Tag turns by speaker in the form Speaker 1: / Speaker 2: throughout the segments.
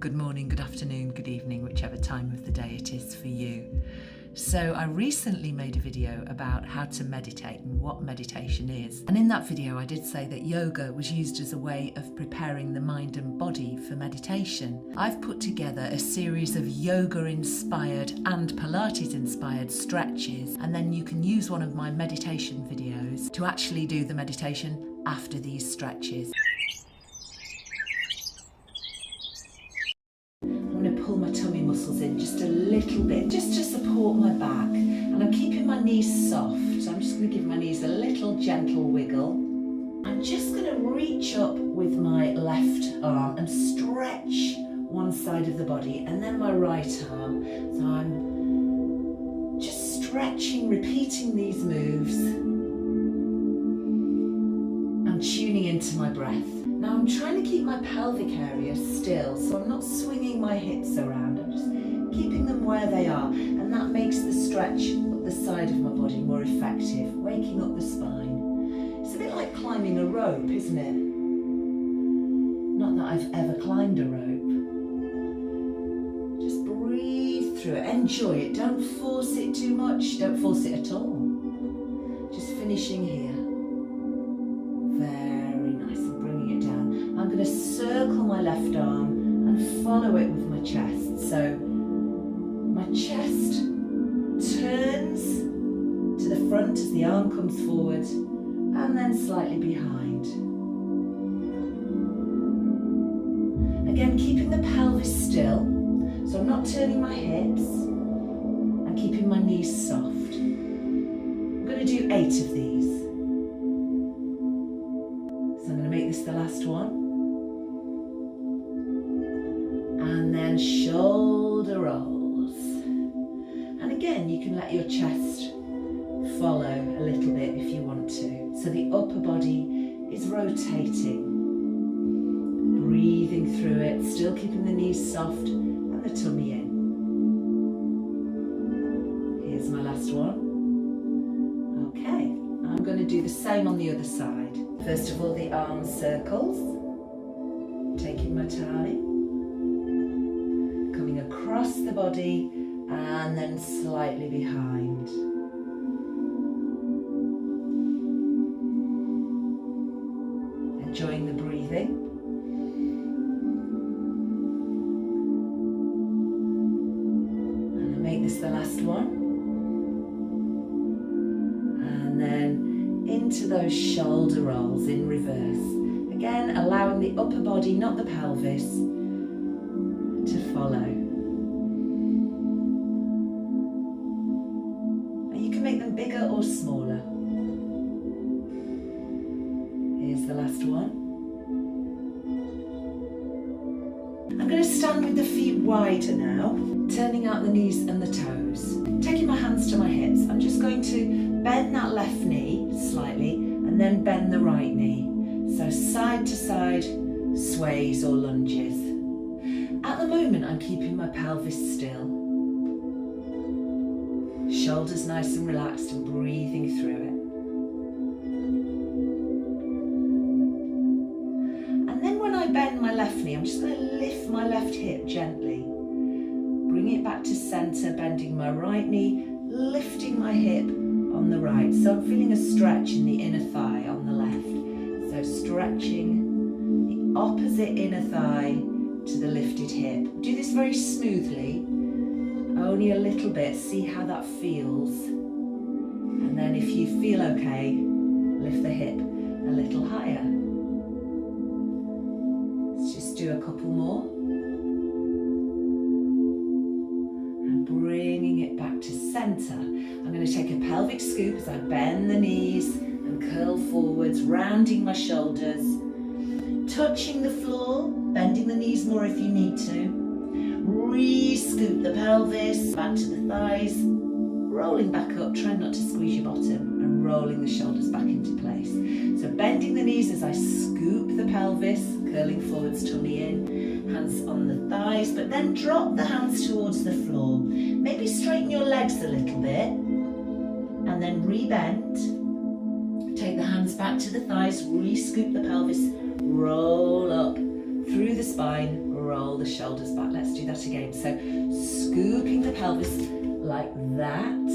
Speaker 1: good morning, good afternoon, good evening, whichever time of the day it is for you. So I recently made a video about how to meditate and what meditation is. And in that video I did say that yoga was used as a way of preparing the mind and body for meditation. I've put together a series of yoga inspired and Pilates inspired stretches, and then you can use one of my meditation videos to actually do the meditation after these stretches. Pull my tummy muscles in just a little bit, just to support my back, and I'm keeping my knees soft, so I'm just going to give my knees a little gentle wiggle. I'm just going to reach up with my left arm and stretch one side of the body, and then my right arm. So I'm just stretching, repeating these moves and tuning into my breath. Now I'm trying to keep my pelvic area still, so I'm not swinging my hips around, I'm just keeping them where they are, and that makes the stretch up the side of my body more effective, waking up the spine. It's a bit like climbing a rope, isn't it? Not that I've ever climbed a rope. Just breathe through it, enjoy it, don't force it too much, don't force it at all. Just finishing here. I'm going to circle my left arm and follow it with my chest. So my chest turns to the front as the arm comes forward and then slightly behind. Again, keeping the pelvis still, so I'm not turning my hips and keeping my knees soft. I'm going to do 8 of these. So I'm going to make this the last one. And then shoulder rolls. And again, you can let your chest follow a little bit if you want to. So the upper body is rotating. Breathing through it, still keeping the knees soft and the tummy in. Here's my last one. Okay, I'm going to do the same on the other side. First of all, the arm circles. Taking my time. Coming across the body and then slightly behind. Enjoying the breathing. And I'll make this the last one. And then into those shoulder rolls in reverse. Again, allowing the upper body, not the pelvis, to follow. And you can make them bigger or smaller. Here's the last one. I'm going to stand with the feet wider now, turning out the knees and the toes. Taking my hands to my hips, I'm just going to bend that left knee slightly and then bend the right knee. So side to side sways or lunges. At the moment, I'm keeping my pelvis still. Shoulders nice and relaxed and breathing through it. And then when I bend my left knee, I'm just going to lift my left hip gently. Bring it back to center, bending my right knee, lifting my hip on the right. So I'm feeling a stretch in the inner thigh on the left. So stretching the opposite inner thigh to the lifted hip. Do this very smoothly, only a little bit, see how that feels. And then if you feel okay, lift the hip a little higher. Let's just do a couple more. And bringing it back to center. I'm going to take a pelvic scoop as I bend the knees and curl forwards, rounding my shoulders, touching the floor, bending the knees more if you need to. Re-scoop the pelvis back to the thighs, rolling back up, trying not to squeeze your bottom, and rolling the shoulders back into place. So bending the knees as I scoop the pelvis, curling forwards, tummy in, hands on the thighs, but then drop the hands towards the floor. Maybe straighten your legs a little bit, and then re-bend. Take the hands back to the thighs, re-scoop the pelvis, roll up through the spine, roll the shoulders back. Let's do that again. So scooping the pelvis like that,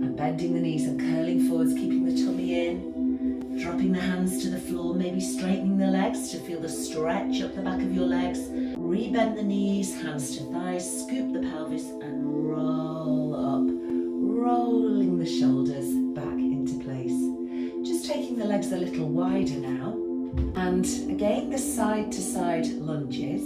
Speaker 1: and bending the knees and curling forwards, keeping the tummy in, dropping the hands to the floor, maybe straightening the legs to feel the stretch up the back of your legs. Rebend the knees, hands to thighs, scoop the pelvis and roll up, rolling the shoulders back into place. Just taking the legs a little wider now. And again, the side to side lunges.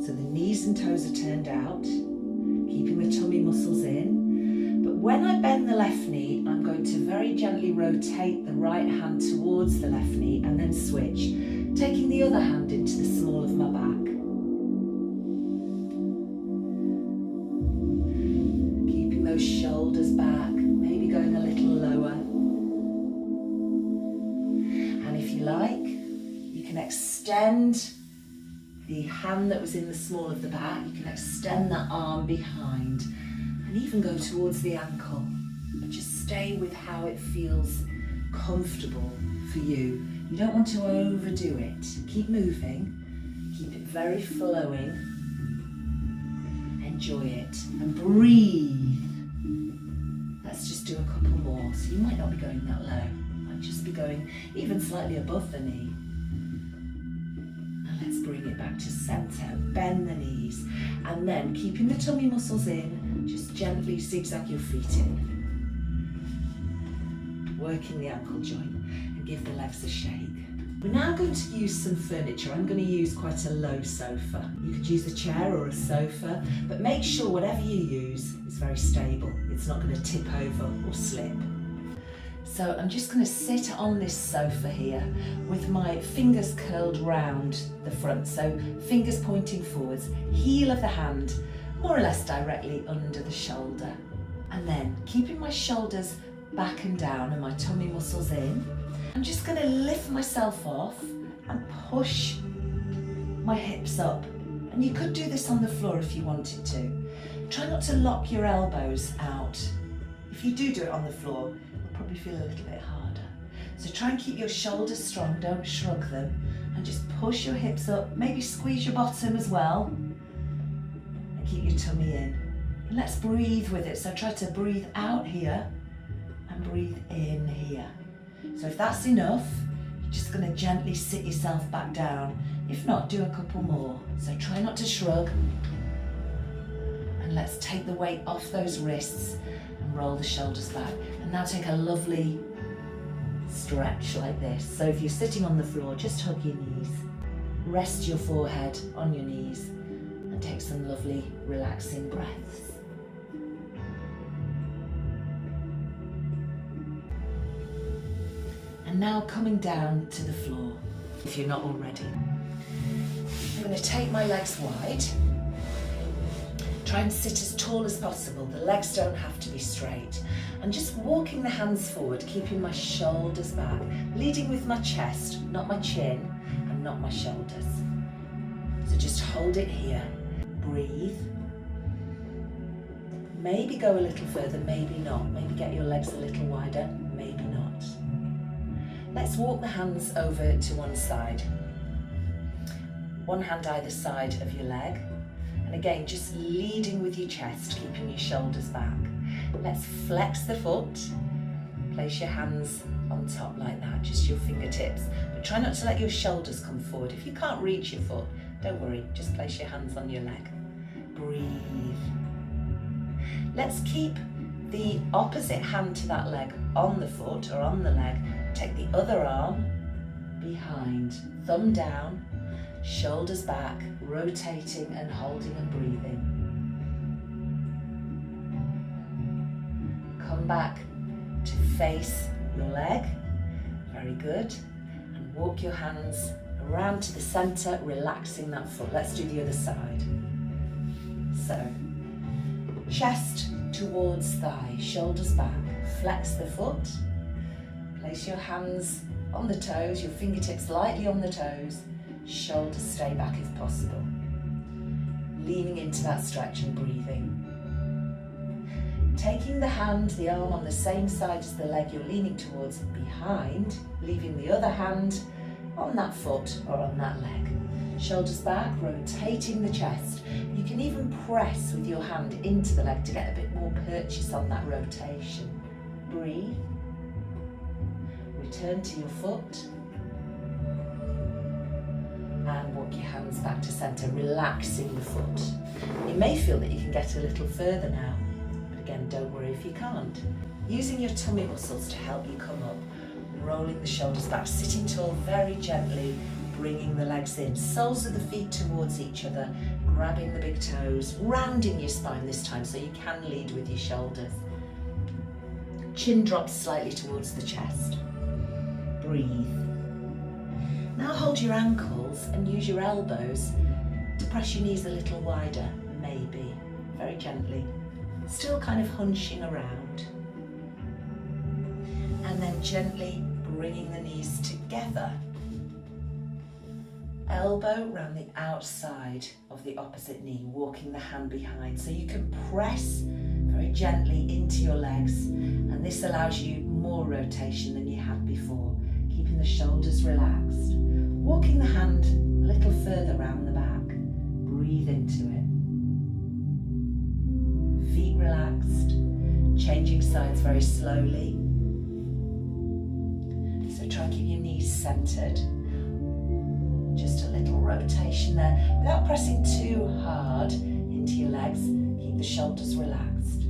Speaker 1: So the knees and toes are turned out, keeping the tummy muscles in. But when I bend the left knee, I'm going to very gently rotate the right hand towards the left knee and then switch, taking the other hand into the small of my back. Keeping those shoulders back, maybe going a little lower. And if you like, you can extend the hand that was in the small of the back. You can extend that arm behind and even go towards the ankle. But just stay with how it feels comfortable for you. You don't want to overdo it. Keep moving. Keep it very flowing. Enjoy it and breathe. Let's just do a couple more. So you might not be going that low. You might just be going even slightly above the knee. Let's bring it back to centre, bend the knees, and then keeping the tummy muscles in, just gently zigzag your feet in. Working the ankle joint and give the legs a shake. We're now going to use some furniture. I'm going to use quite a low sofa. You could use a chair or a sofa, but make sure whatever you use is very stable. It's not going to tip over or slip. So I'm just going to sit on this sofa here with my fingers curled round the front. So fingers pointing forwards, heel of the hand more or less directly under the shoulder. And then keeping my shoulders back and down and my tummy muscles in, I'm just going to lift myself off and push my hips up. And you could do this on the floor if you wanted to. Try not to lock your elbows out. If you do it on the floor, probably feel a little bit harder. So try and keep your shoulders strong, don't shrug them, and just push your hips up, maybe squeeze your bottom as well, and keep your tummy in. And let's breathe with it. So try to breathe out here and breathe in here. So if that's enough, you're just going to gently sit yourself back down. If not, do a couple more. So try not to shrug, and let's take the weight off those wrists and roll the shoulders back. And now take a lovely stretch like this. So if you're sitting on the floor, just hug your knees, rest your forehead on your knees, and take some lovely relaxing breaths. And now coming down to the floor, if you're not already. I'm going to take my legs wide. Try and sit as tall as possible. The legs don't have to be straight. And just walking the hands forward, keeping my shoulders back, leading with my chest, not my chin, and not my shoulders. So just hold it here. Breathe. Maybe go a little further, maybe not. Maybe get your legs a little wider, maybe not. Let's walk the hands over to one side. One hand either side of your leg. And again, just leading with your chest, keeping your shoulders back. Let's flex the foot. Place your hands on top like that, just your fingertips. But try not to let your shoulders come forward. If you can't reach your foot, don't worry, just place your hands on your leg. Breathe. Let's keep the opposite hand to that leg on the foot or on the leg. Take the other arm behind, thumb down, shoulders back, rotating and holding and breathing. Come back to face your leg. Very good. And walk your hands around to the center, relaxing that foot. Let's do the other side. So, chest towards thigh, shoulders back. Flex the foot. Place your hands on the toes, your fingertips lightly on the toes. Shoulders stay back if possible. Leaning into that stretch and breathing. Taking the hand, the arm on the same side as the leg you're leaning towards behind, leaving the other hand on that foot or on that leg. Shoulders back, rotating the chest. You can even press with your hand into the leg to get a bit more purchase on that rotation. Breathe. Return to your foot. And walk your hands back to centre, relaxing the foot. You may feel that you can get a little further now, but again, don't worry if you can't. Using your tummy muscles to help you come up, rolling the shoulders back, sitting tall very gently, bringing the legs in, soles of the feet towards each other, grabbing the big toes, rounding your spine this time so you can lead with your shoulders. Chin drops slightly towards the chest. Breathe. Now hold your ankles and use your elbows to press your knees a little wider, maybe, very gently. Still kind of hunching around. And then gently bringing the knees together. Elbow round the outside of the opposite knee, walking the hand behind. So you can press very gently into your legs, and this allows you more rotation than you had before, keeping the shoulders relaxed. Walking the hand a little further round the back. Breathe into it. Feet relaxed, changing sides very slowly. So try and keep your knees centered. Just a little rotation there, without pressing too hard into your legs. Keep the shoulders relaxed.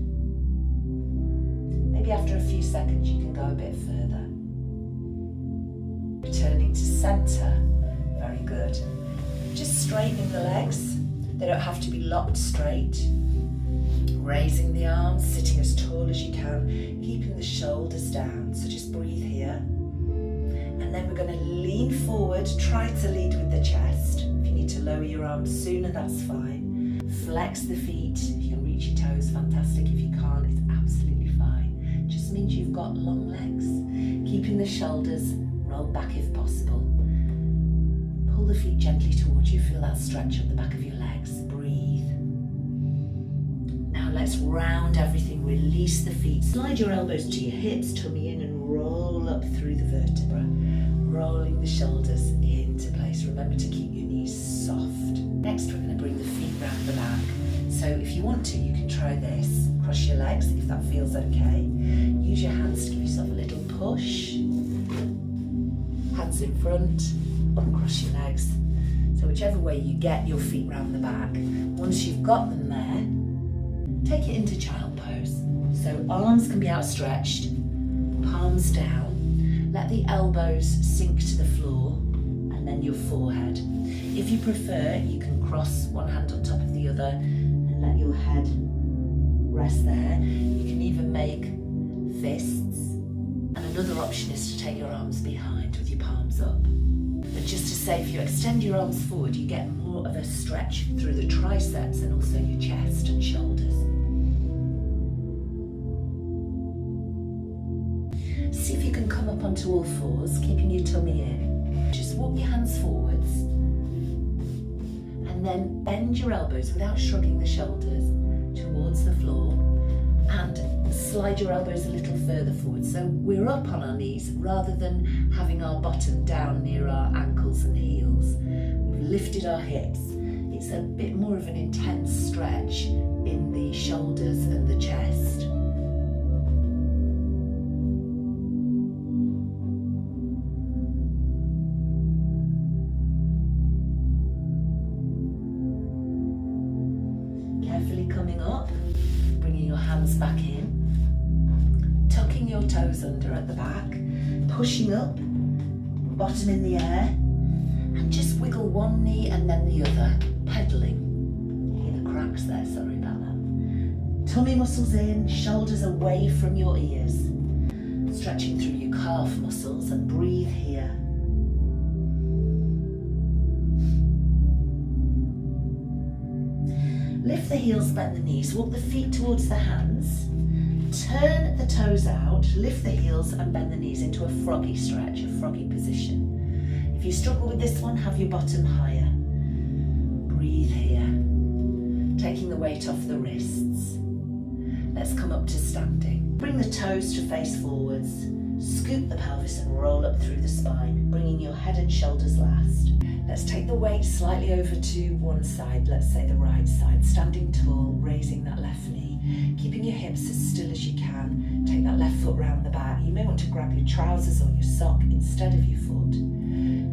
Speaker 1: Maybe after a few seconds you can go a bit further. Returning to center, very good. Just straightening the legs, they don't have to be locked straight. Raising the arms, sitting as tall as you can, keeping the shoulders down, so just breathe here. And then we're going to lean forward, try to lead with the chest. If you need to lower your arms sooner, that's fine. Flex the feet, if you can reach your toes, fantastic. If you can't, it's absolutely fine. It just means you've got long legs. Keeping the shoulders rolled back if possible. Pull the feet gently towards you, feel that stretch up the back of your legs. Breathe. Now let's round everything, release the feet. Slide your elbows to your hips, tummy in, and roll up through the vertebra. Rolling the shoulders into place. Remember to keep your knees soft. Next, we're going to bring the feet round the back. So if you want to, you can try this. Cross your legs if that feels okay. Use your hands to give yourself a little push. Hands in front, uncross your legs. So whichever way you get your feet round the back. Once you've got them there, take it into child pose. So arms can be outstretched, palms down. Let the elbows sink to the floor and then your forehead. If you prefer, you can cross one hand on top of the other and let your head rest there. You can even make fists. And another option is to take your arms behind with your palms up. But just to say, if you extend your arms forward, you get more of a stretch through the triceps and also your chest and shoulders. See if you can come up onto all fours, keeping your tummy in. Just walk your hands forwards and then bend your elbows without shrugging the shoulders towards the floor and slide your elbows a little further forward. So we're up on our knees rather than having our bottom down near our ankles and heels. We've lifted our hips. It's a bit more of an intense stretch in the shoulders and the chest. Coming up, bringing your hands back in, tucking your toes under at the back, pushing up, bottom in the air, and just wiggle one knee and then the other, pedaling. Hear the cracks there, sorry about that. Tummy muscles in, shoulders away from your ears, stretching through your calf muscles, and breathe here. Lift the heels, bend the knees, walk the feet towards the hands, turn the toes out, lift the heels and bend the knees into a froggy stretch, a froggy position. If you struggle with this one, have your bottom higher. Breathe here, taking the weight off the wrists. Let's come up to standing. Bring the toes to face forwards, Scoop the pelvis and roll up through the spine, bringing your head and shoulders last. Let's take the weight slightly over to one side, let's say the right side, standing tall, raising that left knee, keeping your hips as still as you can. Take that left foot round the back. You may want to grab your trousers or your sock instead of your foot.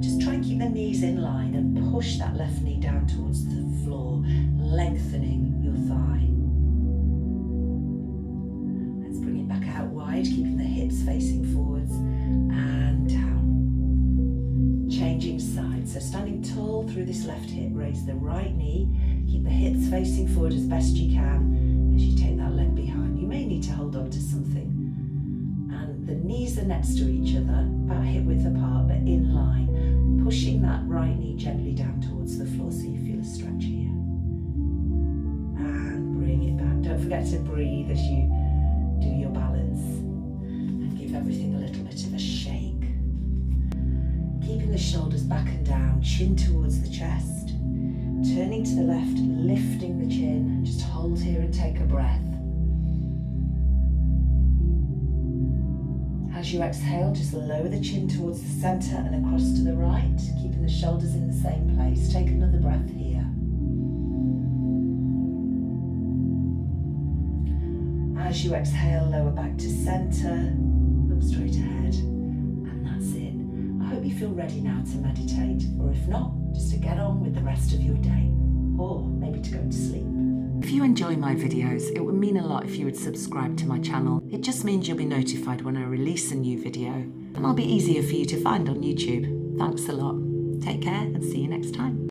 Speaker 1: Just try and keep the knees in line and push that left knee down towards the floor, lengthening your thigh. Let's bring it back out wide, keeping the hips facing forwards and down. Changing sides, so standing tall through this left hip, raise the right knee, keep the hips facing forward as best you can as you take that leg behind. You may need to hold on to something. And the knees are next to each other, about hip width apart, but in line, pushing that right knee gently down towards the floor so you feel a stretch here. And bring it back. Don't forget to breathe as you do your balance. And give everything a little bit of a shake. Keeping the shoulders back and down, chin towards the chest. Turning to the left, lifting the chin, and just hold here and take a breath. As you exhale, just lower the chin towards the centre and across to the right, keeping the shoulders in the same place. Take another breath here. As you exhale, lower back to centre, look straight ahead, and that's it. I hope you feel ready now to meditate, or if not, just to get on with the rest of your day, or maybe to go to sleep. If you enjoy my videos, it would mean a lot if you would subscribe to my channel. It just means you'll be notified when I release a new video, and I'll be easier for you to find on YouTube. Thanks a lot. Take care and see you next time.